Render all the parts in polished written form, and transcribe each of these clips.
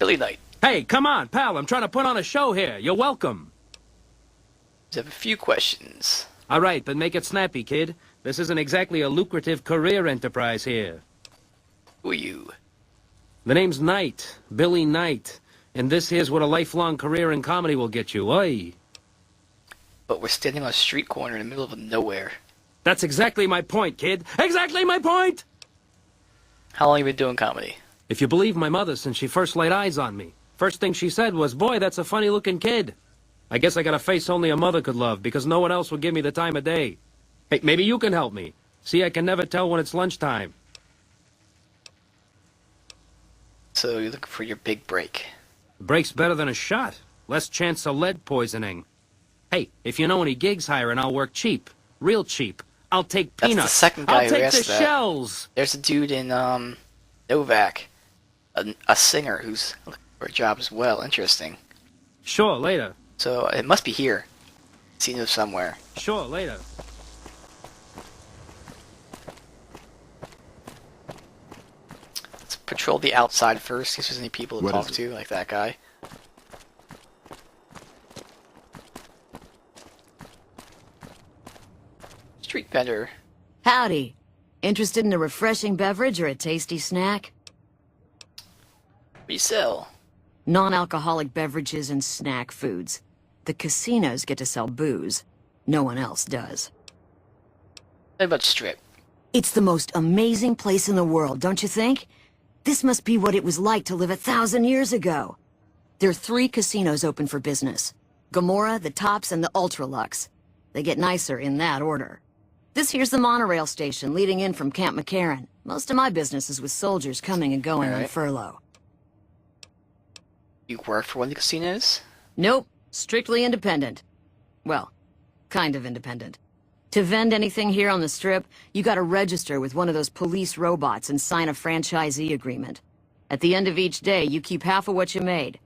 Billy Knight. Hey, come on, pal. I'm trying to put on a show here. You're welcome. I have a few questions. All right, but make it snappy, kid. This isn't exactly a lucrative career enterprise here. Who are you? The name's Knight, Billy Knight. And this here's what a lifelong career in comedy will get you. Oi. But we're standing on a street corner in the middle of nowhere. That's exactly my point, kid. Exactly my point! How long have you been doing comedy? If you believe my mother, since she first laid eyes on me. First thing she said was, boy, that's a funny-looking kid. I guess I got a face only a mother could love, because no one else would give me the time of day. Hey, maybe you can help me. See, I can never tell when it's lunchtime. So you're looking for your big break. The break's better than a shot. Less chance of lead poisoning. Hey, if you know any gigs hiring, I'll work cheap. Real cheap. I'll take peanuts. That's the second guy I'll who take asked the that. shells. There's a dude in Novak, a singer who's looking for a job as well. Interesting. Sure, later. So it must be here. Seen him somewhere. Sure, later. Let's patrol the outside first, in case there's any people to What talk is to, like that guy. Street vendor. Howdy. Interested in a refreshing beverage or a tasty snack? We sell. Non-alcoholic beverages and snack foods. The casinos get to sell booze. No one else does. What about strip? It's the most amazing place in the world, don't you think? This must be what it was like to live 1,000 years ago. There are 3 casinos open for business. Gomorrah, the Tops, and the Ultralux. They get nicer in that order. This here's the monorail station leading in from Camp McCarran. Most of my business is with soldiers coming and going on Alright. furlough. You work for one of the casinos? Nope. Strictly independent. Well, kind of independent. To vend anything here on the Strip, you gotta register with one of those police robots and sign a franchisee agreement. At the end of each day, you keep half of what you made.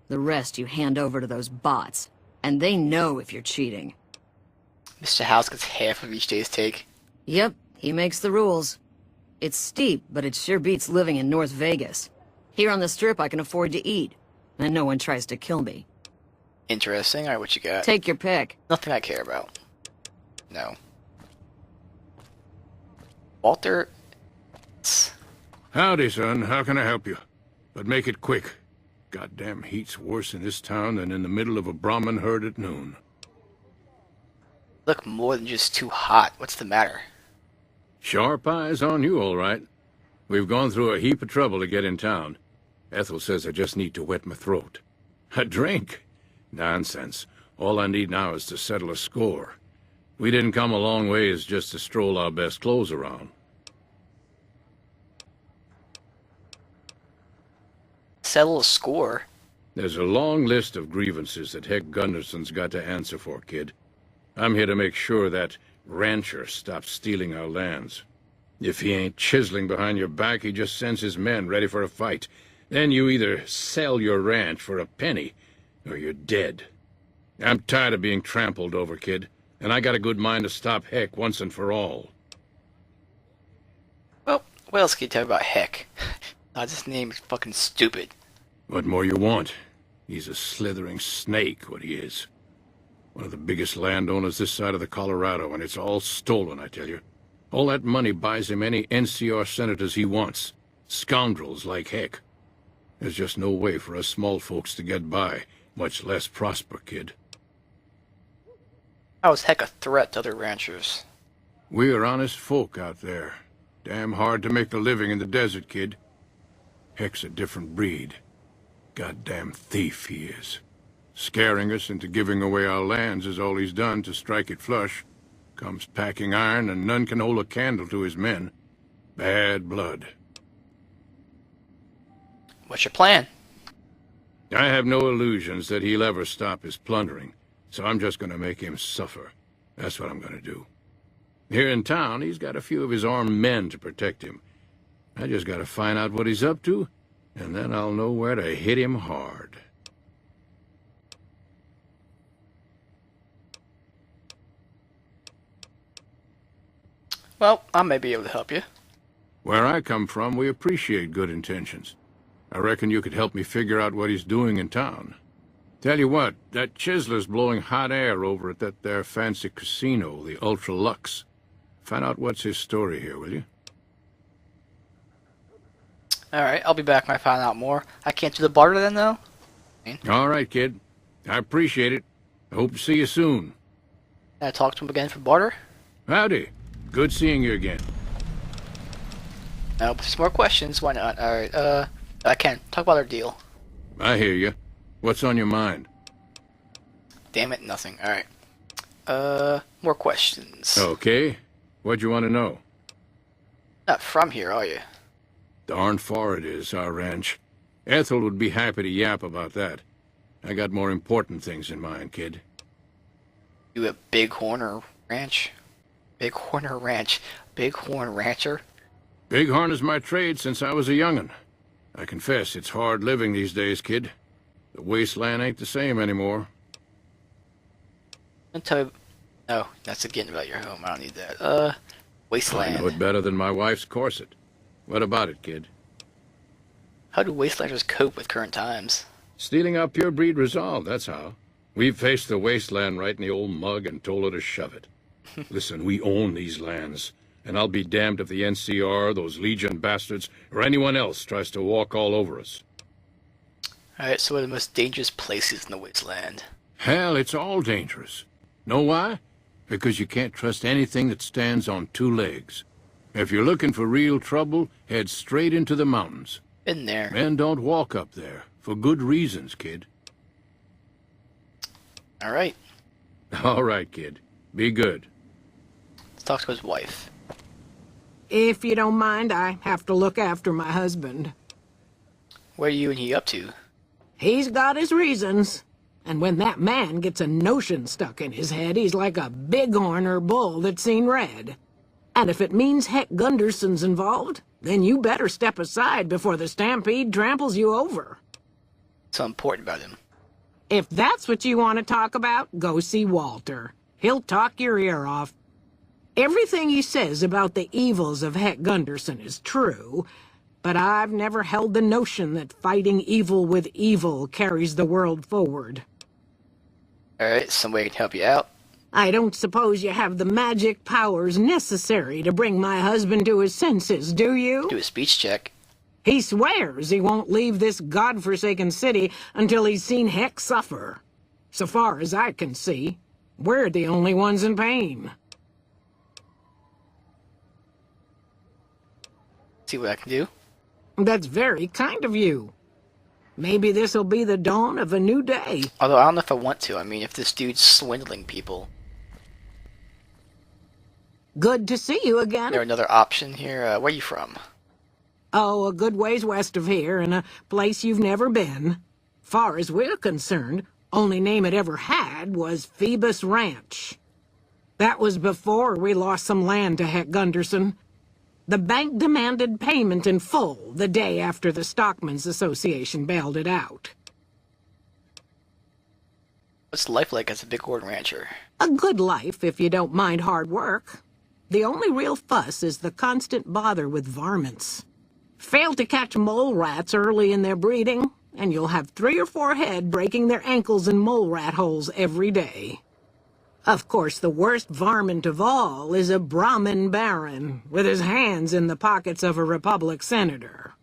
The rest you hand over to those bots. And they know if you're cheating. Mr. House gets half of each day's take. Yep, he makes the rules. It's steep, but it sure beats living in North Vegas. Here on the Strip, I can afford to eat. And no one tries to kill me. Interesting. Alright, what you got? Take your pick. Nothing I care about. No. Walter... Howdy, son. How can I help you? But make it quick. Goddamn heat's worse in this town than in the middle of a Brahmin herd at noon. Look more than just too hot. What's the matter? Sharp eyes on you, all right. We've gone through a heap of trouble to get in town. Ethel says I just need to wet my throat. A drink? Nonsense. All I need now is to settle a score. We didn't come a long ways just to stroll our best clothes around. Settle a score? There's a long list of grievances that Heck Gunderson's got to answer for, kid. I'm here to make sure that rancher stops stealing our lands. If he ain't chiseling behind your back, he just sends his men ready for a fight. Then you either sell your ranch for a penny, or you're dead. I'm tired of being trampled over, kid, and I got a good mind to stop Heck once and for all. Well, what else can you tell me about Heck? His name is fucking stupid. What more you want? He's a slithering snake, what he is. One of the biggest landowners this side of the Colorado, and it's all stolen, I tell you. All that money buys him any NCR senators he wants. Scoundrels like Heck. There's just no way for us small folks to get by, much less prosper, kid. How is Heck a threat to other ranchers? We're honest folk out there. Damn hard to make a living in the desert, kid. Heck's a different breed. Goddamn thief he is. Scaring us into giving away our lands is all he's done to strike it flush. Comes packing iron, and none can hold a candle to his men. Bad blood. What's your plan? I have no illusions that he'll ever stop his plundering, so I'm just gonna make him suffer. That's what I'm gonna do. Here in town, he's got a few of his armed men to protect him. I just gotta find out what he's up to, and then I'll know where to hit him hard. Well, I may be able to help you. Where I come from, we appreciate good intentions. I reckon you could help me figure out what he's doing in town. Tell you what, that chiseler's blowing hot air over at that there fancy casino, the Ultra Lux. Find out what's his story here, will you? Alright, I'll be back when I find out more. I can't do the barter then, though? All right, kid. I appreciate it. I hope to see you soon. Can I talk to him again for barter? Howdy. Good seeing you again. No, but there's more questions. Why not? Alright, I can. Talk about our deal. I hear you. What's on your mind? Damn it, nothing. Alright. More questions. Okay. What'd you want to know? Not from here, are you? Darn far it is, our ranch. Ethel would be happy to yap about that. I got more important things in mind, kid. You a Bighorn Ranch? Bighorn Ranch? Bighorn Rancher? Bighorn is my trade since I was a young'un. I confess it's hard living these days, kid. The wasteland ain't the same anymore. Don't tell me... No, that's again about your home. I don't need that. I Wasteland. know it better than my wife's corset. What about it, kid? How do wastelanders cope with current times? Stealing our purebred resolve, that's how. We've faced the wasteland right in the old mug and told her to shove it. Listen, we own these lands, and I'll be damned if the NCR, those Legion bastards, or anyone else tries to walk all over us. Alright, so what are the most dangerous places in the wasteland? Hell, it's all dangerous. Know why? Because you can't trust anything that stands on two legs. If you're looking for real trouble, head straight into the mountains. Been there. Men don't walk up there, for good reasons, kid. Alright, All right, kid. Be good. let's talk to his wife. If you don't mind, I have to look after my husband. What are you and he up to? He's got his reasons. And when that man gets a notion stuck in his head, he's like a bighorn or bull that's seen red. And if it means Heck Gunderson's involved, then you better step aside before the stampede tramples you over. What's so important about him? If that's what you want to talk about, go see Walter. He'll talk your ear off. Everything he says about the evils of Heck Gunderson is true, but I've never held the notion that fighting evil with evil carries the world forward. Alright, some way I can help you out. I don't suppose you have the magic powers necessary to bring my husband to his senses, do you? Do a speech check. He swears he won't leave this godforsaken city until he's seen Heck suffer. So far as I can see, we're the only ones in pain. See what I can do. That's very kind of you. Maybe this'll be the dawn of a new day. Although I don't know if I want to. I mean, if this dude's swindling people. Good to see you Is again. there another option here? Where are you from? Oh, a good ways west of here, in a place you've never been. Far as we're concerned, only name it ever had was Phoebus Ranch. That was before we lost some land to Heck Gunderson. The bank demanded payment in full the day after the Stockmen's Association bailed it out. What's life like as a Bighorn Rancher? A good life if you don't mind hard work. The only real fuss is the constant bother with varmints. Fail to catch mole rats early in their breeding, and you'll have 3 or 4 head breaking their ankles in mole rat holes every day. Of course, the worst varmint of all is a Brahmin baron, with his hands in the pockets of a Republic senator.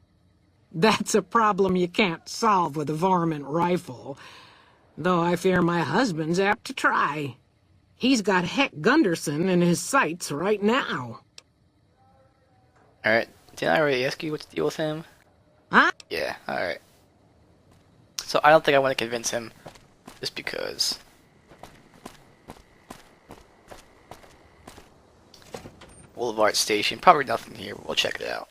That's a problem you can't solve with a varmint rifle, though I fear my husband's apt to try. He's got Heck Gunderson in his sights right now. Alright, didn't I already ask you what to deal with him? Huh? Yeah, alright. So I don't think I want to convince him, just because. Boulevard Station, probably nothing here, but we'll check it out.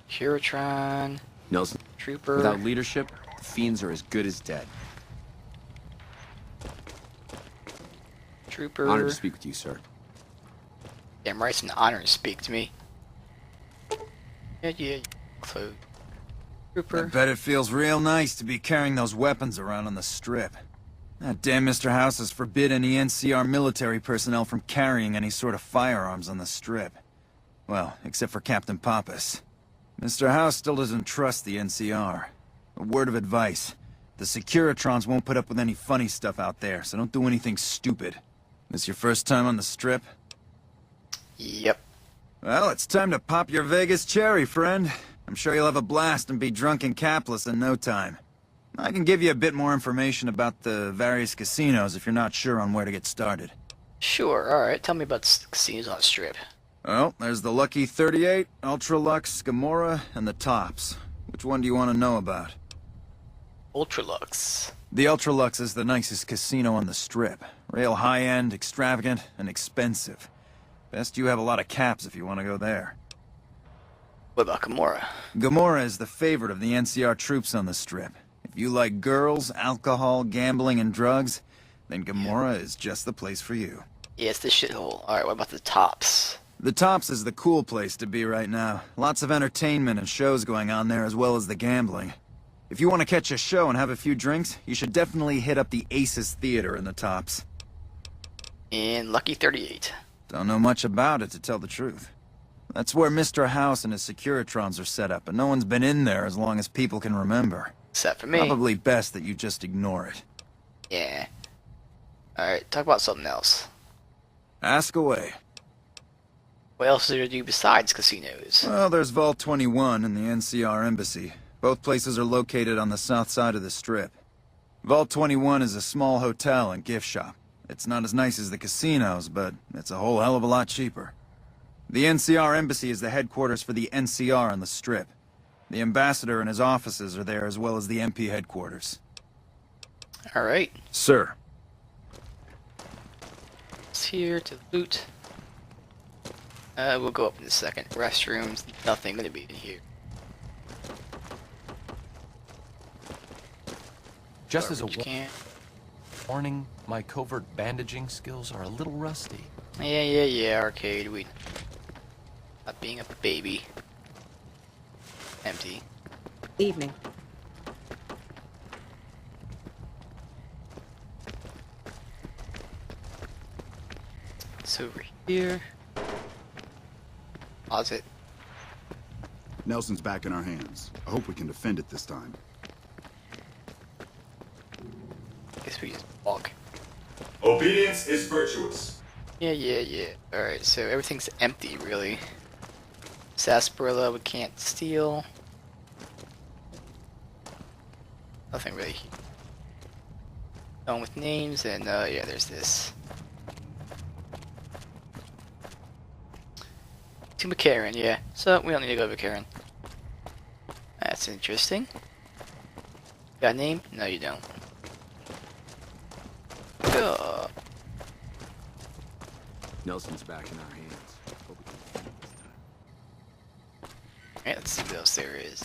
Curatron, Nelson, Trooper. without leadership, the fiends are as good as dead. Trooper. Honored to speak with you, sir. Damn right, it's an honor to speak to me. Yeah. Close. I Trooper. bet it feels real nice to be carrying those weapons around on the strip. That damn Mr. House has forbid any NCR military personnel from carrying any sort of firearms on the strip. Well, except for Captain Pappas. Mr. House still doesn't trust the NCR. A word of advice. The Securitrons won't put up with any funny stuff out there, so don't do anything stupid. This your first time on the Strip? Yep. Well, it's time to pop your Vegas cherry, friend. I'm sure you'll have a blast and be drunk and capless in no time. I can give you a bit more information about the various casinos if you're not sure on where to get started. Sure, alright. Tell me about casinos on the Strip. Well, there's the Lucky 38, Ultralux, Gomorrah, and the Tops. Which one do you want to know about? Ultralux. The Ultralux is the nicest casino on the Strip. Real high-end, extravagant, and expensive. Best you have a lot of caps if you want to go there. What about Gomorrah? Gomorrah is the favorite of the NCR troops on the Strip. If you like girls, alcohol, gambling, and drugs, then Gomorrah is just the place for you. Yeah, it's the shithole. Alright, what about the Tops? The Tops is the cool place to be right now. Lots of entertainment and shows going on there as well as the gambling. If you want to catch a show and have a few drinks, you should definitely hit up the Aces Theater in the Tops. And Lucky 38. Don't know much about it, to tell the truth. That's where Mr. House and his Securitrons are set up, and no one's been in there as long as people can remember. Except for me. Probably best that you just ignore it. Yeah. Alright, talk about something else. Ask away. What else is there to do besides casinos? Well, there's Vault 21 and the NCR Embassy. Both places are located on the south side of the Strip. Vault 21 is a small hotel and gift shop. It's not as nice as the casinos, but it's a whole hell of a lot cheaper. The NCR Embassy is the headquarters for the NCR on the Strip. The ambassador and his offices are there as well as the MP headquarters. Alright. Sir. It's here to loot. We'll go up in a second. Restrooms, nothing gonna be in here. Just as a Garbage can. warning, my covert bandaging skills are a little rusty. Yeah, arcade. We not being a baby. Empty. Evening. It's over here. Closet. Nelson's back in our hands. I hope we can defend it this time. Guess we just walk. Obedience is virtuous. Yeah. Alright, so everything's empty, really. Sarsaparilla we can't steal. Nothing really. Going with names, and yeah, there's this. To McCarran, yeah. So we don't need to go to McCarran. That's interesting. Got a name? No, you don't. Ugh. Nelson's back in our hands. Hope we can defend it this time. Alright, let's see what else there is.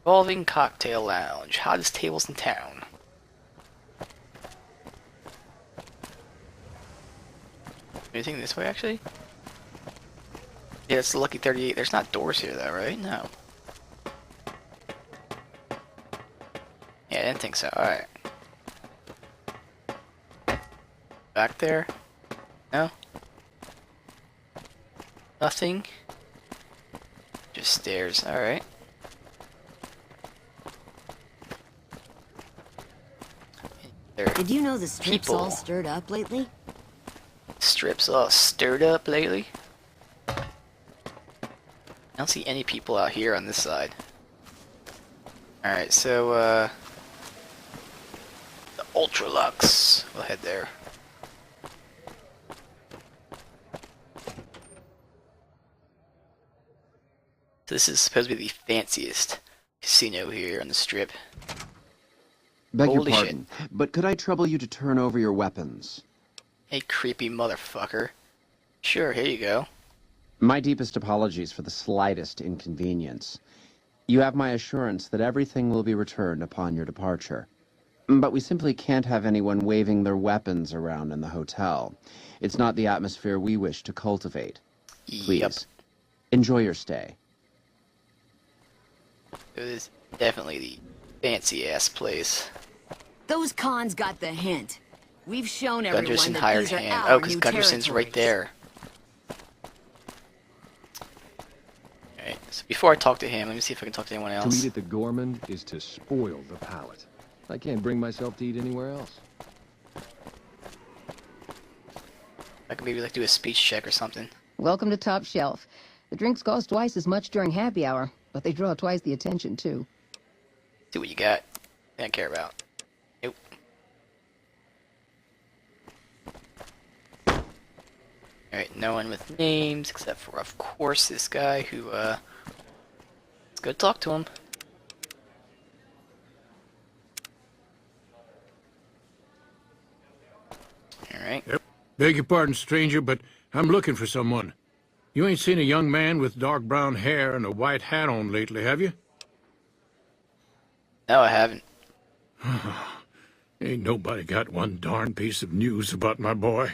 Evolving Cocktail Lounge. Hottest tables in town. Anything this way, actually? Yeah, it's the Lucky 38. There's not doors here, though, right? No. Yeah, I didn't think so. Alright. Back there? No? Nothing? Just stairs. Alright. Did you know the strip's People. all stirred up lately? Strips all stirred up lately. I don't see any people out here on this side. Alright, so, the Ultralux. We'll head there. So this is supposed to be the fanciest casino here on the Strip. Beg your Holy shit. pardon, but could I trouble you to turn over your weapons? Hey, creepy motherfucker. Sure, here you go. My deepest apologies for the slightest inconvenience. You have my assurance that everything will be returned upon your departure. But we simply can't have anyone waving their weapons around in the hotel. It's not the atmosphere we wish to cultivate. Please, Yep. enjoy your stay. It is definitely the fancy-ass place. Those cons got the hint. We've shown everyone Gunderson that hired these are him. our Oh, because new Gunderson's right territories. there. So before I talk to him, let me see if I can talk to anyone To else. eat at the Gorman is to spoil the palate. I can't bring myself to eat anywhere else. I could maybe like do a speech check or something. Welcome to Top Shelf. The drinks cost twice as much during happy hour, but they draw twice the attention, too. See what you got. I don't care about. Nope. Alright, no one with names, except for, of course, this guy who, let's go talk to him. Alright. Yep. Beg your pardon, stranger, but I'm looking for someone. You ain't seen a young man with dark brown hair and a white hat on lately, have you? No, I haven't. Ain't nobody got one darn piece of news about my boy.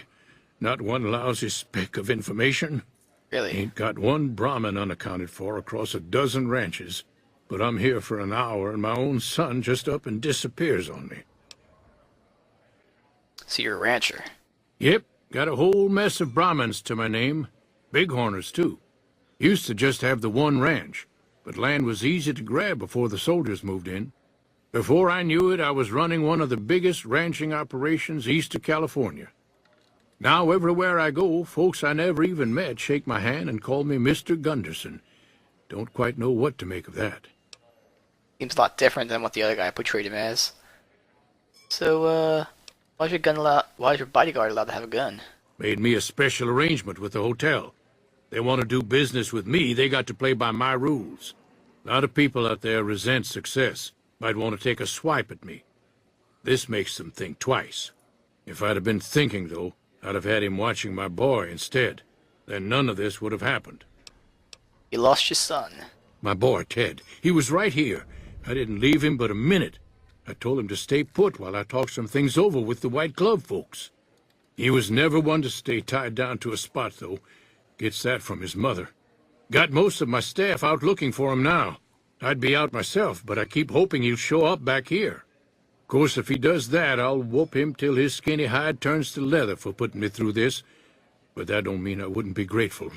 Not one lousy speck of information. Really? Ain't got one Brahmin unaccounted for across a dozen ranches. But I'm here for an hour and my own son just up and disappears on me. So you're a rancher. Yep, got a whole mess of Brahmins to my name. Bighorners, too. Used to just have the one ranch, but land was easy to grab before the soldiers moved in. Before I knew it, I was running one of the biggest ranching operations east of California. Now, everywhere I go, folks I never even met shake my hand and call me Mr. Gunderson. Don't quite know what to make of that. Seems a lot different than what the other guy portrayed him as. So, why's your bodyguard allowed to have a gun? Made me a special arrangement with the hotel. They want to do business with me, they got to play by my rules. A lot of people out there resent success. Might want to take a swipe at me. This makes them think twice. If I'd have been thinking, though, I'd have had him watching my boy instead. Then none of this would have happened. You lost your son. My boy, Ted. He was right here. I didn't leave him but a minute. I told him to stay put while I talked some things over with the White Glove folks. He was never one to stay tied down to a spot, though. Gets that from his mother. Got most of my staff out looking for him now. I'd be out myself, but I keep hoping he'll show up back here. Of course, if he does that, I'll whoop him till his skinny hide turns to leather for putting me through this. But that don't mean I wouldn't be grateful.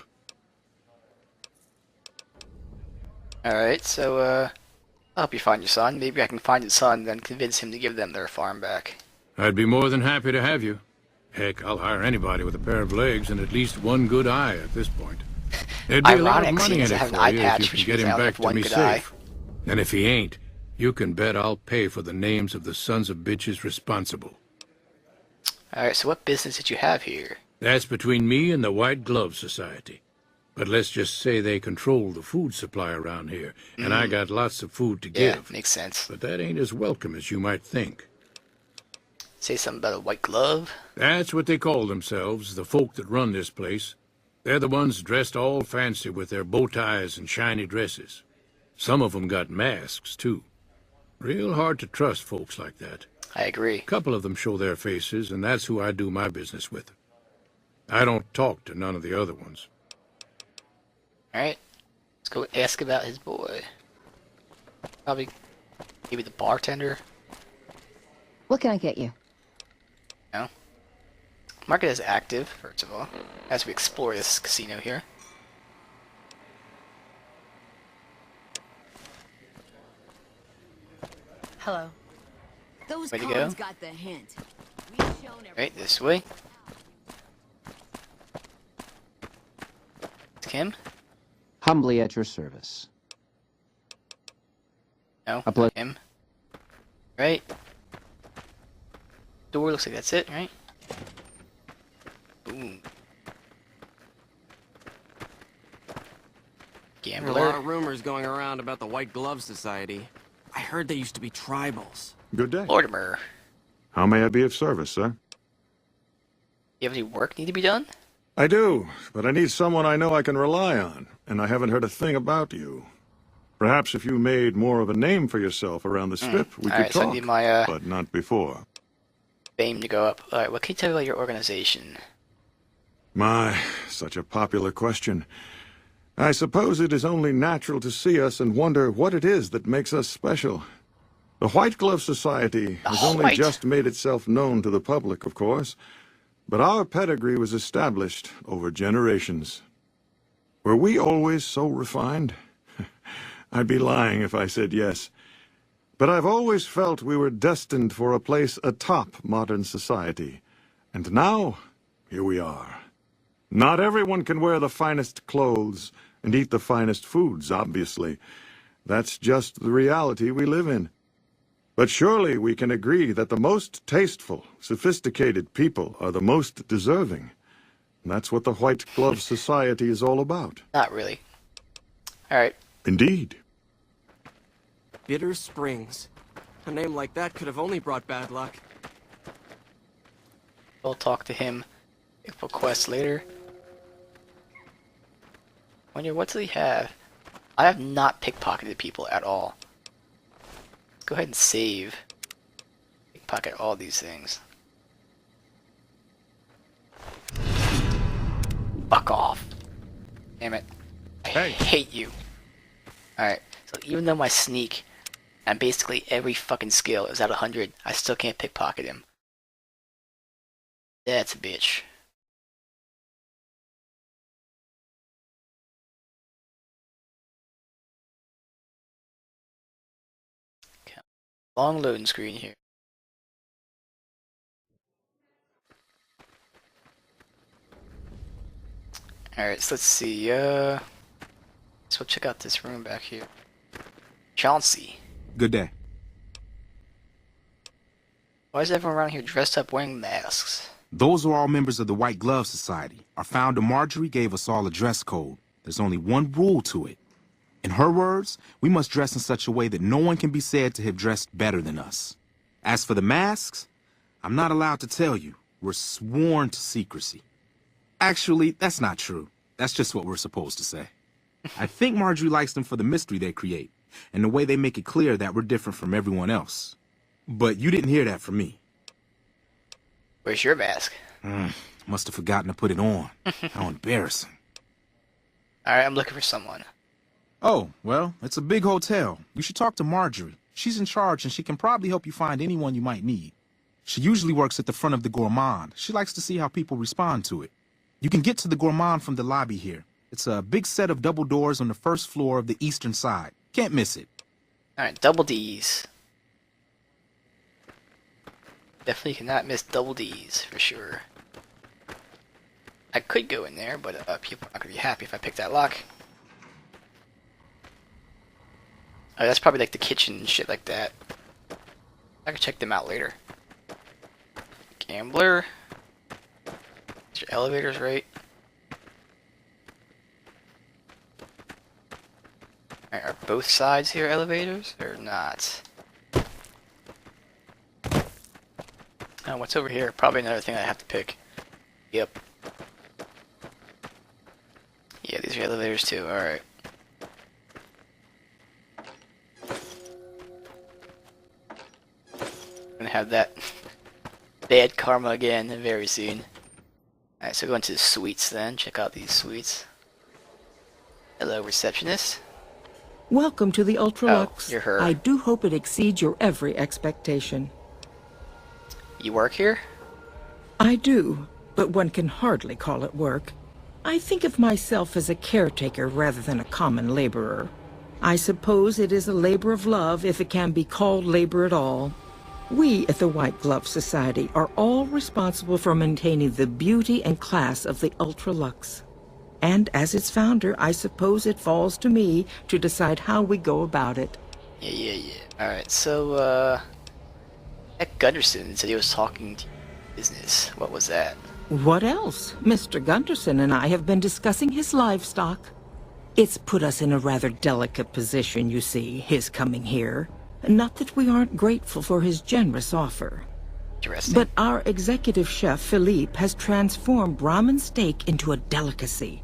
Alright, so, I'll help you find your son. Maybe I can find his son, then convince him to give them their farm back. I'd be more than happy to have you. Heck, I'll hire anybody with a pair of legs and at least one good eye at this point. There'd be a lot of money in it for you if you can get him back to me safe. And if he ain't, you can bet I'll pay for the names of the sons of bitches responsible. Alright, so what business did you have here? That's between me and the White Glove Society. But let's just say they control the food supply around here, and I got lots of food to give. Yeah, makes sense. But that ain't as welcome as you might think. Say something about a white glove? That's what they call themselves, the folk that run this place. They're the ones dressed all fancy with their bow ties and shiny dresses. Some of them got masks, too. Real hard to trust folks like that. I agree. A couple of them show their faces, and that's who I do my business with. I don't talk to none of the other ones. Alright, let's go ask about his boy. Probably, maybe the bartender? What can I get you? No? Mark it as active, first of all, as we explore this casino here. Hello. Those Way to cons go. got the hint. We've shown Right, this way. It's Kim? Humbly at your service. No, A ple- not him. Right. Door looks like that's it, right? Ooh. There are a lot Gambler. of rumors going around about the White Glove Society. I heard they used to be tribals. Good day. Mortimer. How may I be of service, sir? You have any work need to be done? I do, but I need someone I know I can rely on, and I haven't heard a thing about you. Perhaps if you made more of a name for yourself around the strip, we could Alright, so I talk, need my, but not before. fame to go up. Alright, what can you tell me about your organization? My, such a popular question. I suppose it is only natural to see us and wonder what it is that makes us special. The White Glove Society has only just made itself known to the public, of course, but our pedigree was established over generations. Were we always so refined? I'd be lying if I said yes. But I've always felt we were destined for a place atop modern society. And now, here we are. Not everyone can wear the finest clothes and eat the finest foods, obviously. That's just the reality we live in. But surely we can agree that the most tasteful, sophisticated people are the most deserving. And that's what the White Glove Society is all about. Not really. Alright. Indeed. Bitter Springs. A name like that could have only brought bad luck. We'll talk to him for quests later. Wonder, what does he have? I have not pickpocketed people at all. Let's go ahead and save. Pickpocket all these things. Fuck off. Damn it. I hate you. Alright, so even though my sneak and basically every fucking skill is at 100, I still can't pickpocket him. That's a bitch. Okay. Long loading screen here. Alright, so let's see, so we'll check out this room back here. Chauncey. Good day. Why is everyone around here dressed up wearing masks? Those are all members of the White Glove Society. Our founder, Marjorie, gave us all a dress code. There's only one rule to it. In her words, we must dress in such a way that no one can be said to have dressed better than us. As for the masks, I'm not allowed to tell you. We're sworn to secrecy. Actually, that's not true. That's just what we're supposed to say. I think Marjorie likes them for the mystery they create, and the way they make it clear that we're different from everyone else. But you didn't hear that from me. Where's your mask? Must have forgotten to put it on. How embarrassing. Alright, I'm looking for someone. Oh, well, it's a big hotel. You should talk to Marjorie. She's in charge, and she can probably help you find anyone you might need. She usually works at the front of the Gourmand. She likes to see how people respond to it. You can get to the Gourmand from the lobby here. It's a big set of double doors on the first floor of the eastern side. Can't miss it. Alright, double D's. Definitely cannot miss double D's, for sure. I could go in there, but people are not going to be happy if I pick that lock. Oh, that's probably like the kitchen and shit like that. I could check them out later. Gambler. Is your elevators right? Alright, are both sides here elevators or not? Oh, what's over here? Probably another thing I have to pick. Yep. Yeah, these are elevators too, alright. Gonna have that bad karma again very soon. Alright, so go into the suites then. Check out these suites. Hello, receptionist. Welcome to the Ultralux. Oh, you're her. I do hope it exceeds your every expectation. You work here? I do, but one can hardly call it work. I think of myself as a caretaker rather than a common laborer. I suppose it is a labor of love if it can be called labor at all. We at the White Glove Society are all responsible for maintaining the beauty and class of the Ultralux. And as its founder, I suppose it falls to me to decide how we go about it. Yeah. Alright, so, Ed Gunderson said he was talking to business. What was that? What else? Mr. Gunderson and I have been discussing his livestock. It's put us in a rather delicate position, you see, his coming here. Not that we aren't grateful for his generous offer. Interesting. But our executive chef, Philippe, has transformed Brahmin steak into a delicacy.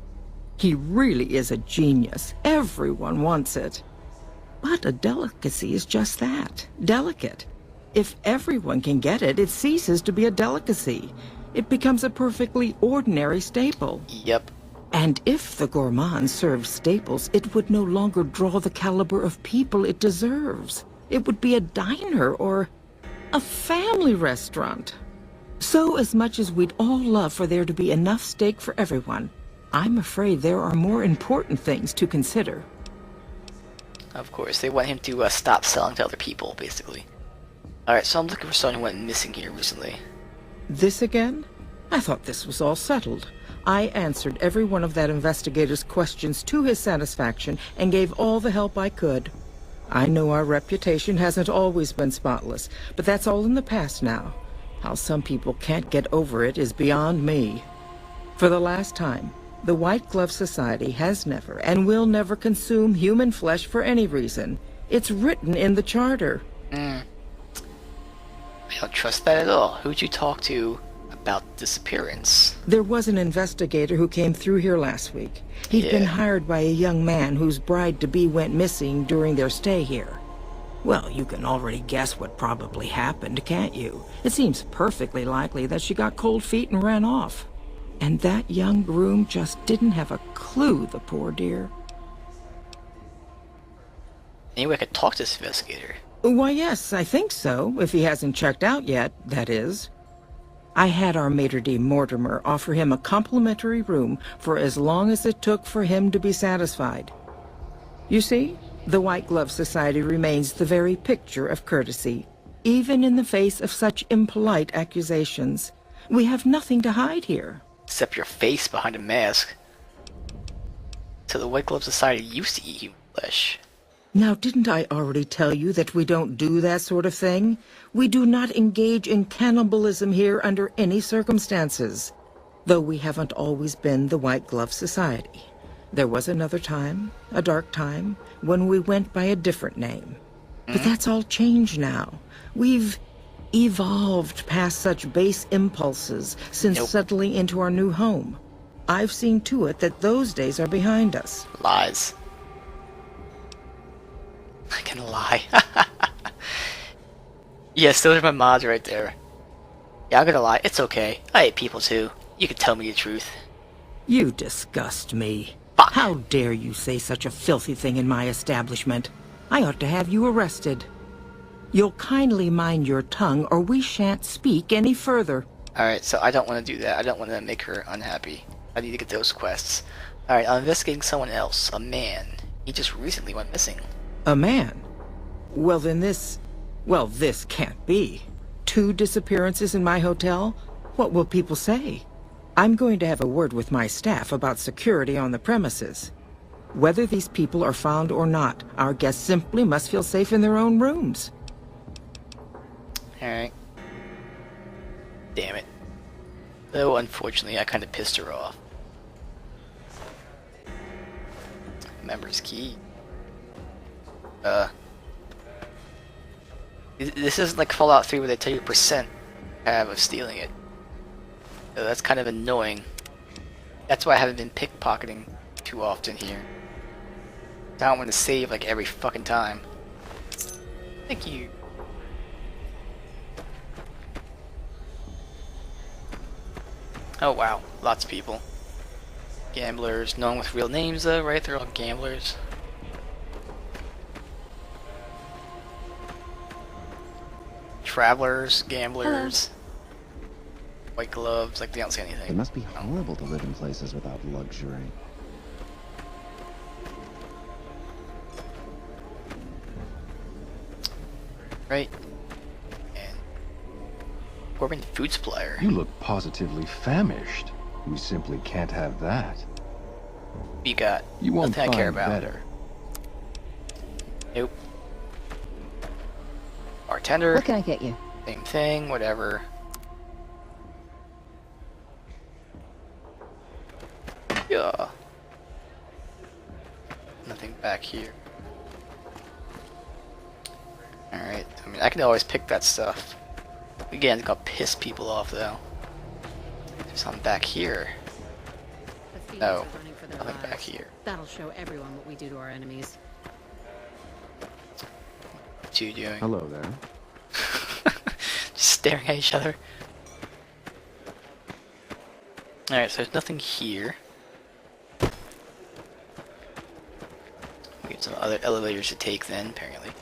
He really is a genius. Everyone wants it. But a delicacy is just that, delicate. If everyone can get it, it ceases to be a delicacy. It becomes a perfectly ordinary staple. Yep. And if the gourmand served staples, it would no longer draw the caliber of people it deserves. It would be a diner or a family restaurant. So as much as we'd all love for there to be enough steak for everyone, I'm afraid there are more important things to consider. Of course, they want him to stop selling to other people, basically. Alright, so I'm looking for someone who went missing here recently. This again? I thought this was all settled. I answered every one of that investigator's questions to his satisfaction and gave all the help I could. I know our reputation hasn't always been spotless, but that's all in the past now. How some people can't get over it is beyond me. For the last time, the White Glove Society has never and will never consume human flesh for any reason. It's written in the charter. I don't trust that at all. Who'd you talk to about disappearance? There was an investigator who came through here last week. He'd been hired by a young man whose bride-to-be went missing during their stay here. Well, you can already guess what probably happened, can't you? It seems perfectly likely that she got cold feet and ran off. And that young groom just didn't have a clue, the poor dear. Anyway, I could talk to this investigator. Why, yes, I think so, if he hasn't checked out yet, that is. I had our maitre d' Mortimer offer him a complimentary room for as long as it took for him to be satisfied. You see, the White Glove Society remains the very picture of courtesy, even in the face of such impolite accusations. We have nothing to hide here. Except your face behind a mask. So the White Glove Society used to eat human flesh. Now, didn't I already tell you that we don't do that sort of thing? We do not engage in cannibalism here under any circumstances. Though we haven't always been the White Glove Society. There was another time, a dark time, when we went by a different name. But that's all changed now. We've evolved past such base impulses since settling into our new home. I've seen to it that those days are behind us. Lies. I can lie. Yes, those are my mods right there. Yeah, I'm gonna lie. It's okay. I hate people too. You can tell me the truth. You disgust me. Fuck. How dare you say such a filthy thing in my establishment? I ought to have you arrested. You'll kindly mind your tongue, or we shan't speak any further. Alright, so I don't want to do that. I don't want to make her unhappy. I need to get those quests. Alright, I'm investigating someone else. A man. He just recently went missing. A man? Well, then this can't be. 2 disappearances in my hotel? What will people say? I'm going to have a word with my staff about security on the premises. Whether these people are found or not, our guests simply must feel safe in their own rooms. Alright. Damn it. Though, unfortunately, I kind of pissed her off. Member's key. This isn't like Fallout 3 where they tell you percent have of stealing it. So that's kind of annoying. That's why I haven't been pickpocketing too often here. I don't want to save like every fucking time. Thank you. Oh wow, lots of people. Gamblers, no one with real names though, right? They're all gamblers. Travelers, gamblers. Hello. White gloves, like they don't say anything. It must be horrible to live in places without luxury. Right. And Corbin food supplier. You look positively famished. We simply can't have that. What you got? You won't Nothing find I care about. better. Nope. Bartender. What can I get you? Same thing, whatever. Yeah. Nothing back here. Alright, I mean, I can always pick that stuff. Again, it's gonna piss people off though. There's something back here. No, nothing back here. That'll show everyone what we do to our enemies. What you doing? Hello there. Just staring at each other. Alright, so there's nothing here. We have some other elevators to take then, apparently.